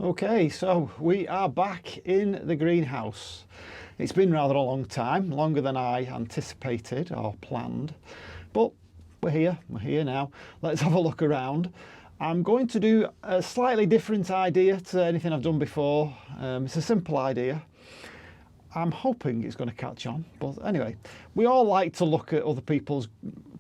Okay, so we are back in the greenhouse. It's been rather a long time, longer than I anticipated or planned, but we're here now. Let's have a look around. I'm going to do a slightly different idea to anything I've done before. It's a simple idea. I'm hoping it's going to catch on, but anyway, we all like to look at other people's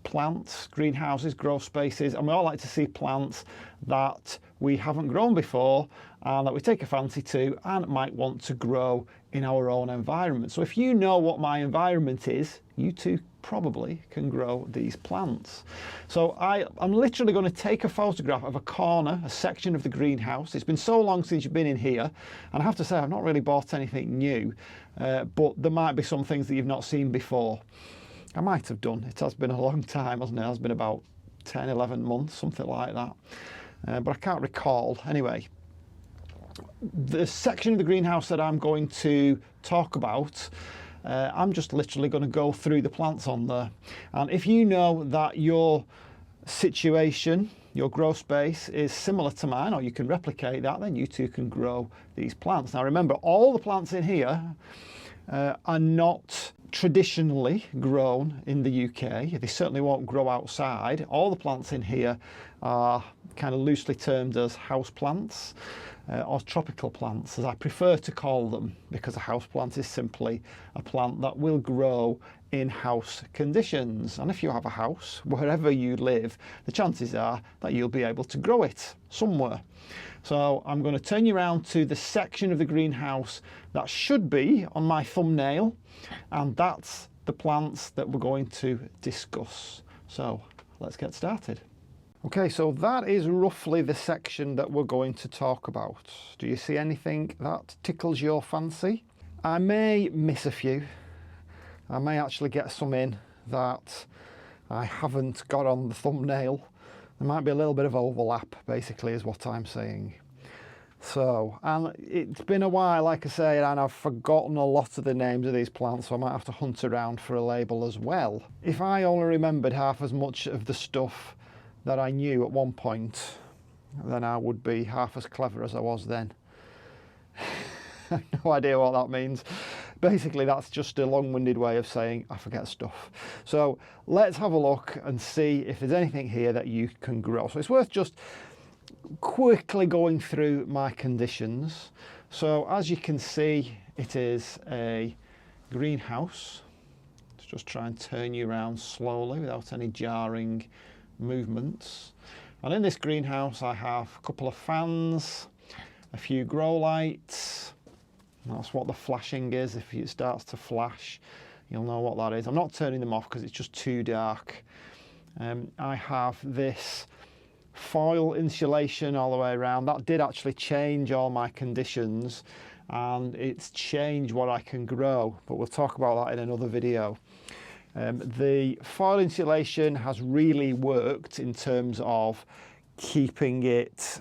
plants, greenhouses, grow spaces, and we all like to see plants that we haven't grown before and that we take a fancy to and might want to grow in our own environment. So if you know what my environment is, you too probably can grow these plants. So I'm literally going to take a photograph of a corner, a section of the greenhouse. It's been so long since you've been in here, and I have to say I've not really bought anything new, but there might be some things that you've not seen before. I might have done. It has been a long time, hasn't it? It has been about 10, 11 months, something like that. But I can't recall. Anyway, the section of the greenhouse that I'm going to talk about, I'm just literally going to go through the plants on there. And if you know that your situation, your grow space is similar to mine, or you can replicate that, then you too can grow these plants. Now remember, all the plants in here are not traditionally grown in the UK. They certainly won't grow outside. All the plants in here are kind of loosely termed as house plants or tropical plants, as I prefer to call them, because a house plant is simply a plant that will grow in house conditions. And if you have a house, wherever you live, the chances are that you'll be able to grow it somewhere. So I'm going to turn you around to the section of the greenhouse that should be on my thumbnail, and that's the plants that we're going to discuss. So let's get started. Okay, so that is roughly the section that we're going to talk about. Do you see anything that tickles your fancy? I may miss a few. I may actually get some in that I haven't got on the thumbnail. There might be a little bit of overlap, basically, is what I'm saying. So, and it's been a while, like I say, and I've forgotten a lot of the names of these plants, so I might have to hunt around for a label as well. If I only remembered half as much of the stuff that I knew at one point, then I would be half as clever as I was then. I have no idea what that means. Basically, that's just a long-winded way of saying I forget stuff. So let's have a look and see if there's anything here that you can grow. So it's worth just quickly going through my conditions. So as you can see, it is a greenhouse. Let's just try and turn you around slowly without any jarring movements. And in this greenhouse I have a couple of fans, a few grow lights. That's what the flashing is. If it starts to flash, you'll know what that is. I'm not turning them off because it's just too dark. I have this foil insulation all the way around. That did actually change all my conditions, and it's changed what I can grow, but we'll talk about that in another video. The foil insulation has really worked in terms of keeping it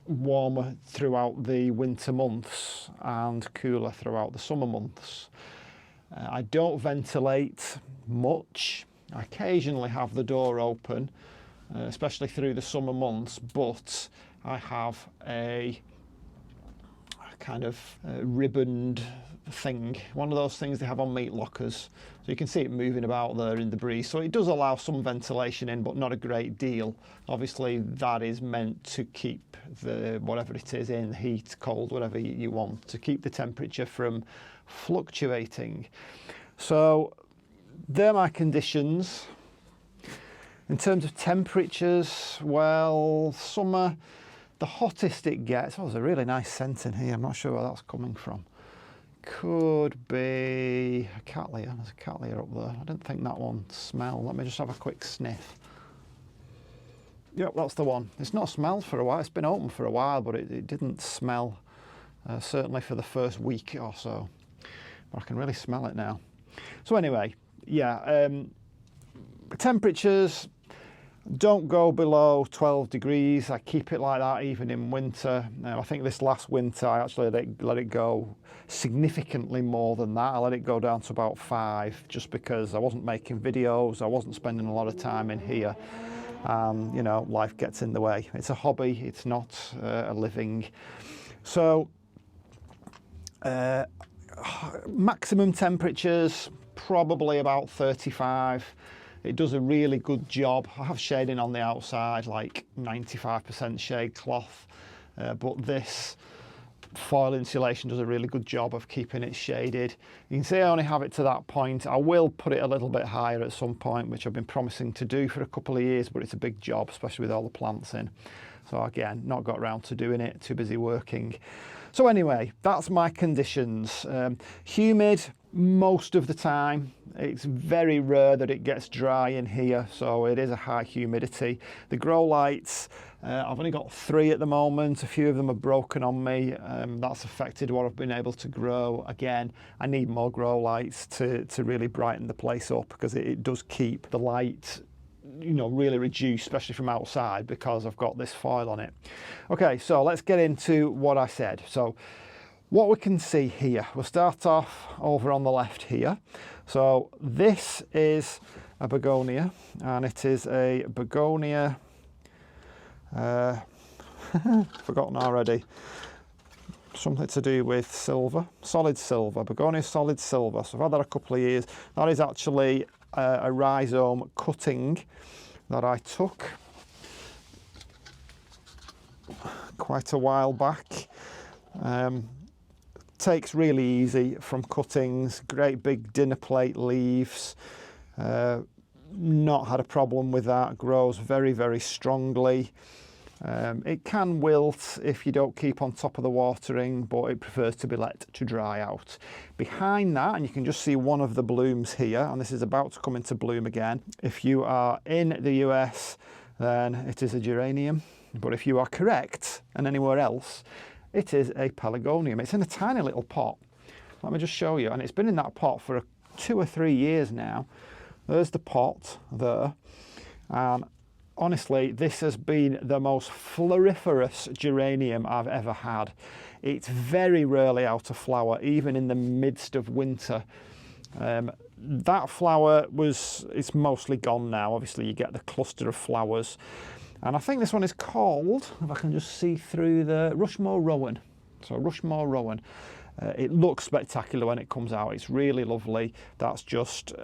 warmer throughout the winter months and cooler throughout the summer months. I don't ventilate much. I occasionally have the door open, especially through the summer months, but I have a kind of ribboned thing, one of those things they have on meat lockers, so you can see it moving about there in the breeze. So it does allow some ventilation in, but not a great deal. Obviously that is meant to keep the whatever it is in, heat, cold, whatever you want, to keep the temperature from fluctuating. So they're my conditions. In terms of temperatures, well, summer, the hottest it gets, oh, there's a really nice scent in here. I'm not sure where that's coming from. Could be a cattleya. There's a cattleya up there. I don't think that one smelled. Let me just have a quick sniff. Yep, that's the one. It's not smelled for a while. It's been open for a while, but it didn't smell, certainly for the first week or so. But I can really smell it now. So anyway, yeah, temperatures don't go below 12 degrees. I keep it like that even in winter. I think this last winter I actually let it go significantly more than that. I let it go down to about 5, just because I wasn't making videos, I wasn't spending a lot of time in here. and you know, life gets in the way. It's a hobby, it's not a living. So maximum temperatures probably about 35. It does a really good job. I have shading on the outside, like 95% shade cloth, but this foil insulation does a really good job of keeping it shaded. You can see I only have it to that point. I will put it a little bit higher at some point, which I've been promising to do for a couple of years, but it's a big job, especially with all the plants in. So again, not got around to doing it, too busy working. So anyway, that's my conditions. Humid most of the time. It's very rare that it gets dry in here, so it is a high humidity. The grow lights, I've only got 3 at the moment. A few of them are broken on me. That's affected what I've been able to grow. Again, I need more grow lights to really brighten the place up, because it does keep the light, you know, really reduced, especially from outside, because I've got this foil on it. Okay, so let's get into what I said. So what we can see here, we'll start off over on the left here. So this is a begonia, and it is a begonia, forgotten already, something to do with silver, solid silver, begonia solid silver. So I've had that a couple of years. That is actually a rhizome cutting that I took quite a while back. Takes really easy from cuttings, great big dinner plate leaves. Not had a problem with that, grows very, very strongly. It can wilt if you don't keep on top of the watering, but it prefers to be let to dry out. Behind that, and you can just see one of the blooms here, and this is about to come into bloom again. If you are in the US, then it is a geranium, but if you are correct and anywhere else, it is a pelargonium. It's in a tiny little pot. Let me just show you, and it's been in that pot for 2 or 3 years now. There's the pot there, and honestly, this has been the most floriferous geranium I've ever had. It's very rarely out of flower, even in the midst of winter. That flower it's mostly gone now. Obviously, you get the cluster of flowers. And I think this one is called, if I can just see through the Rushmore Rowan. So Rushmore Rowan. It looks spectacular when it comes out. It's really lovely. That's just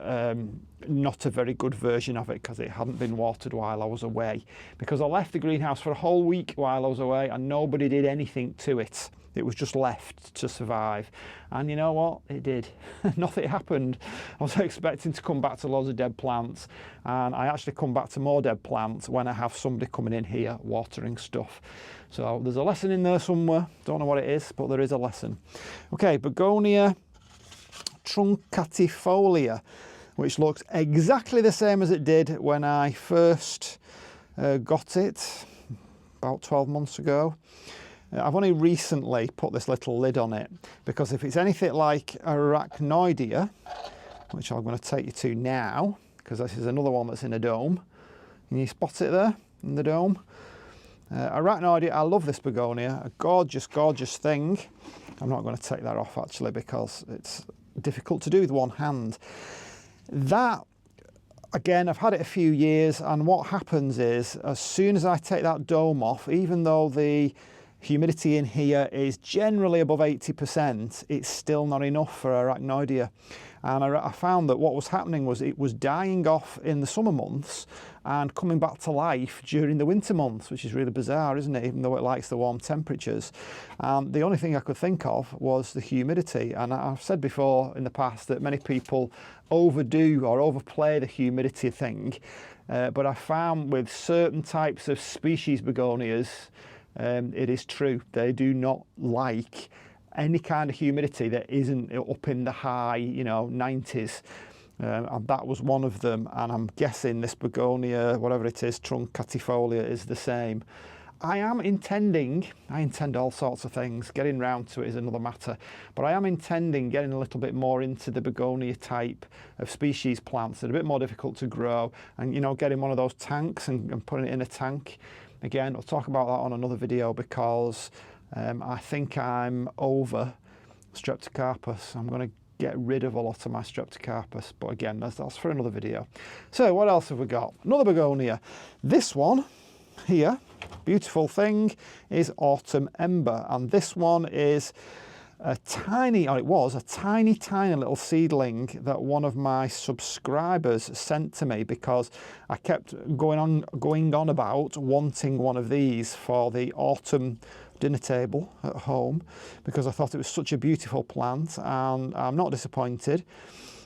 not a very good version of it, because it hadn't been watered while I was away. Because I left the greenhouse for a whole week while I was away, and nobody did anything to it. It was just left to survive. And you know what? It did. Nothing happened. I was expecting to come back to loads of dead plants, and I actually come back to more dead plants when I have somebody coming in here watering stuff. So there's a lesson in there somewhere. Don't know what it is, but there is a lesson. Okay, Begonia truncatifolia, which looks exactly the same as it did when I first got it about 12 months ago. I've only recently put this little lid on it, because if it's anything like Arachnoidea, which I'm going to take you to now, because this is another one that's in a dome. Can you spot it there in the dome? Arachnoidea, I love this begonia, a gorgeous, gorgeous thing. I'm not going to take that off actually, because it's difficult to do with one hand. That, again, I've had it a few years, and what happens is, as soon as I take that dome off, even though the humidity in here is generally above 80%, it's still not enough for Arachnoidea. And I found that what was happening was it was dying off in the summer months and coming back to life during the winter months, which is really bizarre, isn't it? Even though it likes the warm temperatures. The only thing I could think of was the humidity. And I've said before in the past that many people overdo or overplay the humidity thing. But I found with certain types of species begonias, it is true. They do not like any kind of humidity that isn't up in the high, 90s. And that was one of them. And I'm guessing this begonia, whatever it is, truncatifolia, is the same. I intend all sorts of things. Getting round to it is another matter. But I am intending getting a little bit more into the begonia type of species plants that are a bit more difficult to grow. And, getting one of those tanks and putting it in a tank. Again, I'll talk about that on another video, because I think I'm over Streptocarpus. I'm going to get rid of a lot of my streptocarpus, but again, that's for another video. So what else have we got? Another begonia. This one here, beautiful thing, is Autumn Ember, and this one is a tiny, or it was a tiny little seedling that one of my subscribers sent to me, because I kept going on about wanting one of these for the autumn dinner table at home, because I thought it was such a beautiful plant, and I'm not disappointed.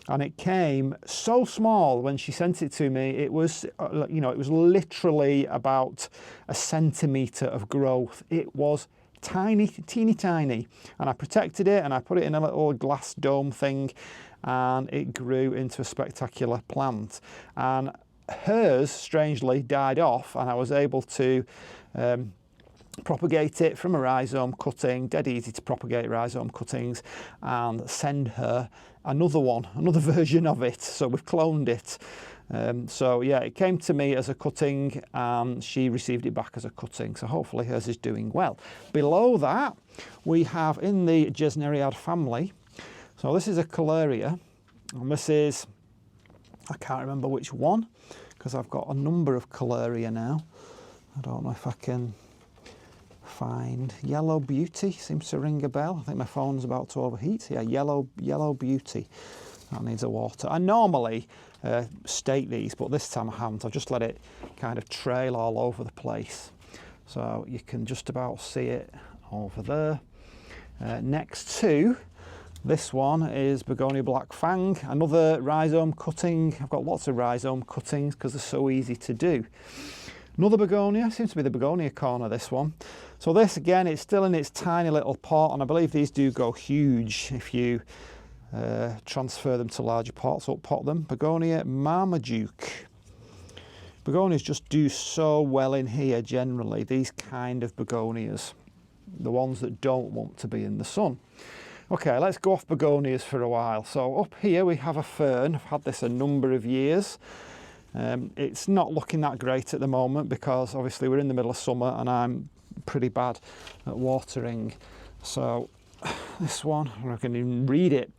And it came so small when she sent it to me. It was, you know, it was literally about a centimetre of growth. It was tiny, teeny tiny, and I protected it and I put it in a little glass dome thing, and it grew into a spectacular plant. And hers strangely died off, and I was able to propagate it from a rhizome cutting. Dead easy to propagate rhizome cuttings, and send her another one, another version of it. So we've cloned it. So yeah, it came to me as a cutting, and she received it back as a cutting, so hopefully hers is doing well. Below that we have in the Gesneriad family, so this is a Caleria, and this is, I can't remember which one, because I've got a number of Caleria now. I don't know if I can find Yellow Beauty, seems to ring a bell. I think my phone's about to overheat. Yeah, Yellow Beauty. That needs a water. I normally stake these, but this time I haven't. I've just let it kind of trail all over the place. So you can just about see it over there. Next to this one is Begonia Black Fang, another rhizome cutting. I've got lots of rhizome cuttings because they're so easy to do. Another begonia, seems to be the begonia corner, this one. So this again, it's still in its tiny little pot, and I believe these do go huge if you transfer them to larger pots, pot them. Begonia Marmaduke. Begonias just do so well in here generally, these kind of begonias, the ones that don't want to be in the sun. Okay, let's go off begonias for a while. So up here we have a fern. I've had this a number of years. It's not looking that great at the moment because obviously we're in the middle of summer and I'm pretty bad at watering. So this one, I can even read it.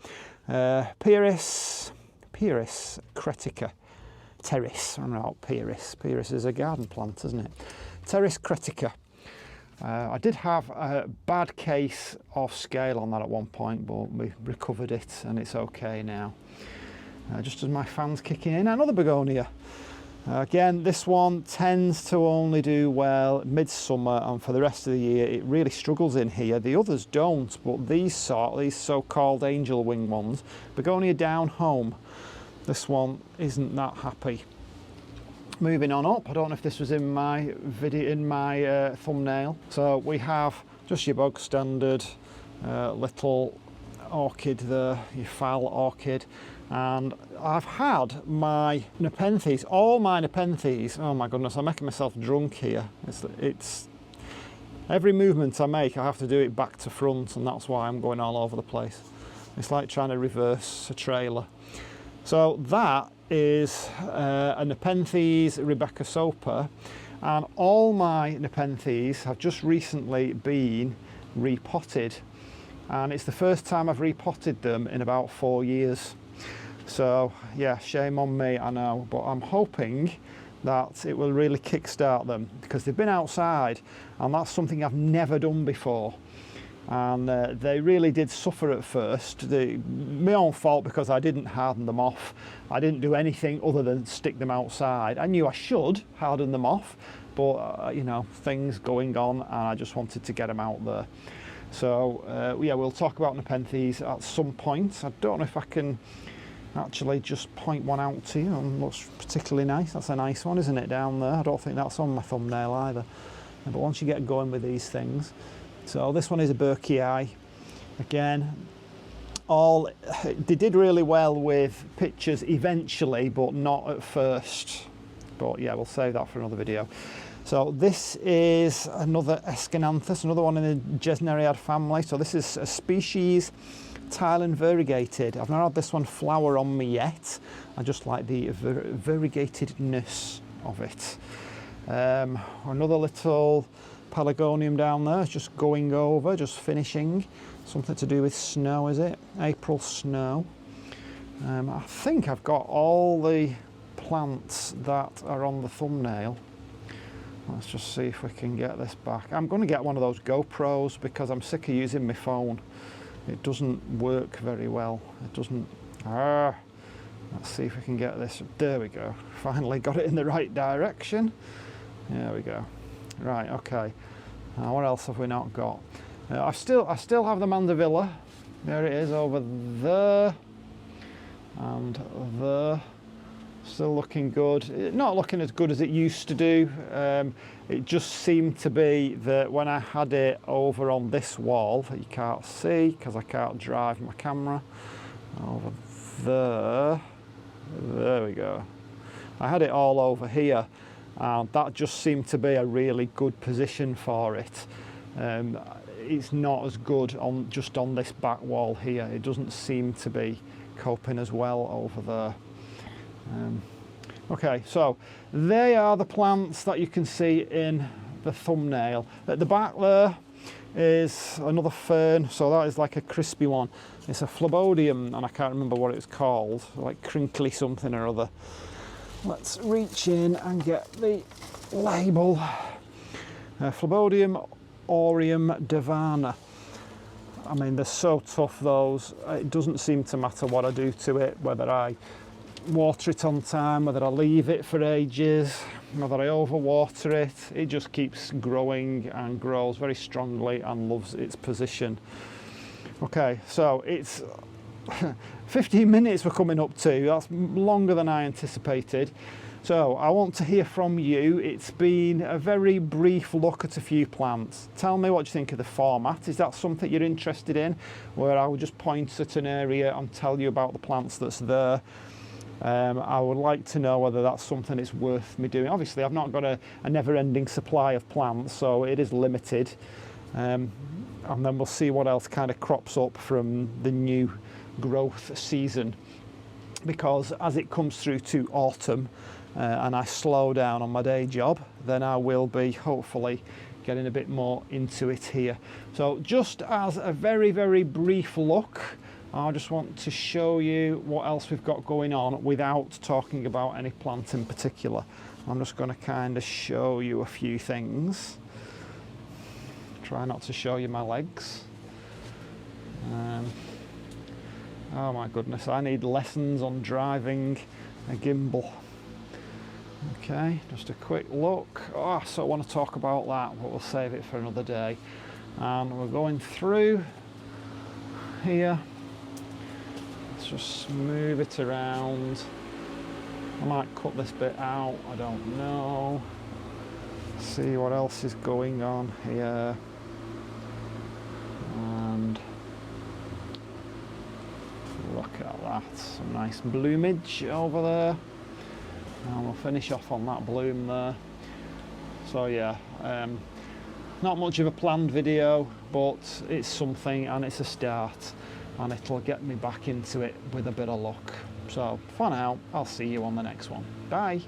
Pieris cretica. Terris, I'm not Pieris. Pieris is a garden plant, isn't it? Terris cretica. I did have a bad case of scale on that at one point, but we recovered it and it's okay now. Just as my fan's kicking in, another begonia. Again, this one tends to only do well midsummer, and for the rest of the year it really struggles in here. The others don't, but these so-called angel wing ones, Begonia Down Home, this one isn't that happy. Moving on up, I don't know if this was in my video, in my thumbnail. So we have just your bog standard little orchid there, your foul orchid. And I've had my Nepenthes, all my Nepenthes, oh my goodness, I'm making myself drunk here. It's every movement I make, I have to do it back to front, and that's why I'm going all over the place. It's like trying to reverse a trailer. So that is a Nepenthes Rebecca Soper, and all my Nepenthes have just recently been repotted, and it's the first time I've repotted them in about 4 years. So yeah, shame on me, I know, but I'm hoping that it will really kickstart them, because they've been outside and that's something I've never done before, and they really did suffer at first. My own fault, because I didn't harden them off. I didn't do anything other than stick them outside. I knew I should harden them off, but you know, things going on, and I just wanted to get them out there. So yeah, we'll talk about Nepenthes at some point. I don't know if I can actually just point one out to you. It looks particularly nice. That's a nice one, isn't it, down there? I don't think that's on my thumbnail either. But once you get going with these things. So this one is a Berkii. Again, they did really well with pictures eventually, but not at first. But yeah, we'll save that for another video. So this is another Escananthus, another one in the Gesneriad family. So this is a species Thailand variegated. I've not had this one flower on me yet. I just like the variegatedness of it. Another little pelargonium down there. It's just going over, just finishing. Something to do with snow, is it? April snow. I think I've got all the plants that are on the thumbnail. Let's just see if we can get this back. I'm going to get one of those GoPros because I'm sick of using my phone. It doesn't work very well. It doesn't. Let's see if we can get this. There we go. Finally got it in the right direction. There we go. Right, okay. What else have we not got? I still have the mandevilla. There it is over there. And there. Still looking good. Not looking as good as it used to do. It just seemed to be that when I had it over on this wall that you can't see because I can't drive my camera, over there we go. I had it all over here, and that just seemed to be a really good position for it. It's not as good just on this back wall here. It doesn't seem to be coping as well over there. Okay, so they are the plants that you can see in the thumbnail. At the back there is another fern, so that is like a crispy one. It's a phlebodium, and I can't remember what it's called, like crinkly something or other. Let's reach in and get the label. Phlebodium aureum divana. I mean, they're so tough, those. It doesn't seem to matter what I do to it, whether I water it on time, whether I leave it for ages, whether I overwater it. It just keeps growing and grows very strongly and loves its position. Okay, so it's 15 minutes we're coming up to. That's longer than I anticipated. So I want to hear from you. It's been a very brief look at a few plants. Tell me what you think of the format. Is that something you're interested in, where I will just point at an area and tell you about the plants that's there? I would like to know whether that's something it's worth me doing. Obviously, I've not got a never-ending supply of plants, so it is limited. And then we'll see what else kind of crops up from the new growth season. Because as it comes through to autumn and I slow down on my day job, then I will be hopefully getting a bit more into it here. So just as a very, very brief look, I just want to show you what else we've got going on without talking about any plant in particular. I'm just going to kind of show you a few things. Try not to show you my legs. Oh my goodness, I need lessons on driving a gimbal. Okay, just a quick look. Oh, so I want to talk about that, but we'll save it for another day. And we're going through here. Just move it around. I might cut this bit out, I don't know. See what else is going on here. And look at that, some nice bloomage over there. And we'll finish off on that bloom there. So yeah, not much of a planned video, but it's something and it's a start. And it'll get me back into it with a bit of luck. So for now, I'll see you on the next one. Bye.